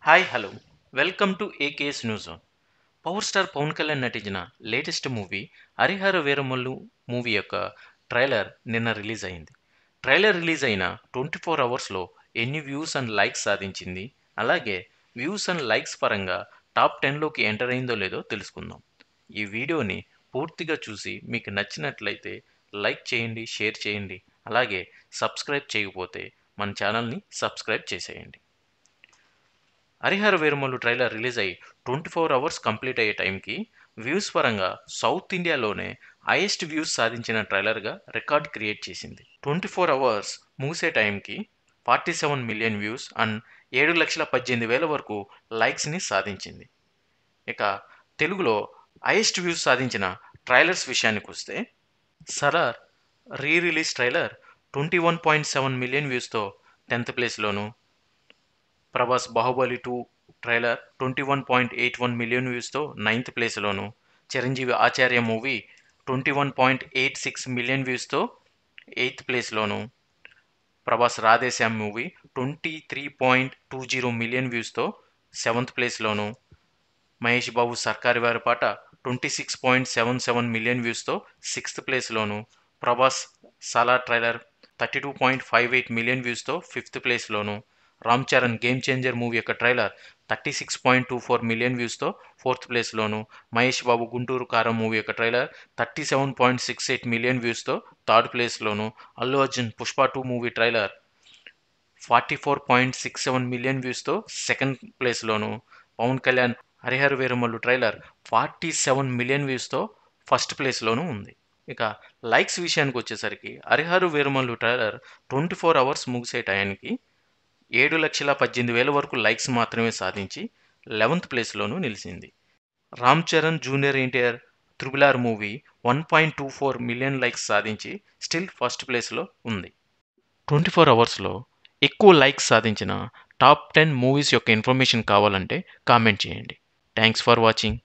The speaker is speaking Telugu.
Hi hello welcome to AKS news zone. Power star Pawan Kalyan నటించిన latest movie Harihara Veeramallu movie యొక్క ట్రైలర్ నిన్న రిలీజ్ అయింది. ట్రైలర్ రిలీజ్ అయిన 24 అవర్స్లో ఎన్ని వ్యూస్ అండ్ లైక్స్ సాధించింది, అలాగే వ్యూస్ అండ్ లైక్స్ పరంగా టాప్ 10లోకి ఎంటర్ అయిందో లేదో తెలుసుకుందాం. ఈ వీడియోని పూర్తిగా చూసి మీకు నచ్చినట్లయితే లైక్ చేయండి, షేర్ చేయండి, అలాగే సబ్స్క్రైబ్ చేయకపోతే మన ఛానల్ని సబ్స్క్రైబ్ చేసేయండి. హరిహర వీరమల్లు ట్రైలర్ రిలీజ్ అయ్యి 24 అవర్స్ కంప్లీట్ అయ్యే టైంకి వ్యూస్ పరంగా సౌత్ ఇండియాలోనే హైయెస్ట్ వ్యూస్ సాధించిన ట్రైలర్గా రికార్డ్ క్రియేట్ చేసింది. 24 అవర్స్ ముగిసే టైంకి 47 మిలియన్ వ్యూస్ అండ్ 7,18,000 వరకు లైక్స్ని సాధించింది. ఇక తెలుగులో హైయెస్ట్ వ్యూస్ సాధించిన ట్రైలర్స్ విషయానికి వస్తే Salaar re release trailer 21.7 million వ్యూస్తో 10th ప్లేస్లోను, ప్రభాస్ బాహుబలి 2 ట్రైలర్ 21.81 మిలియన్ వ్యూస్తో 9th ప్లేస్లోను, చిరంజీవి ఆచార్య మూవీ 21.86 మిలియన్ వ్యూస్తో 8th ప్లేస్లోను, ప్రభాస్ రాధేశ్యామ్ మూవీ 23.20 మిలియన్ వ్యూస్తో 7th ప్లేస్లోను, మహేష్ బాబు సర్కారు వారి పాట 26.77 మిలియన్ వ్యూస్తో 6th ప్లేస్లోను, ప్రభాస్ సాలార్ ట్రైలర్ 32.58 మిలియన్ వ్యూస్తో 5th ప్లేస్లోను, Ram Charan Game Changer movie యొక్క ట్రైలర్ 36.24 మిలియన్ వ్యూస్తో 4th ప్లేస్లోను, మహేష్ బాబు గుంటూరు కారం మూవీ యొక్క ట్రైలర్ 37.68 మిలియన్ వ్యూస్తో 3rd ప్లేస్లోను, Allu Arjun Pushpa 2 movie trailer 44.67 million వ్యూస్తో 2nd ప్లేస్లోను, పవన్ కళ్యాణ్ హరిహర వీరమల్లు ట్రైలర్ 47 మిలియన్ వ్యూస్తో 1st ప్లేస్లోనూ ఉంది. ఇక లైక్స్ విషయానికి వచ్చేసరికి హరిహర వీరమల్లు ట్రైలర్ 24 అవర్స్ ముగిసే టయానికి 7,18,000 వరకు లైక్స్ మాత్రమే సాధించి 11th ప్లేస్లోనూ నిలిచింది. Ram Charan junior NTR RRR movie 1.24 million likes సాధించి స్టిల్ 1st ప్లేస్లో ఉంది. 24 అవర్స్లో ఎక్కువ లైక్స్ సాధించిన టాప్ 10 మూవీస్ యొక్క ఇన్ఫర్మేషన్ కావాలంటే కామెంట్ చేయండి. Thanks for watching.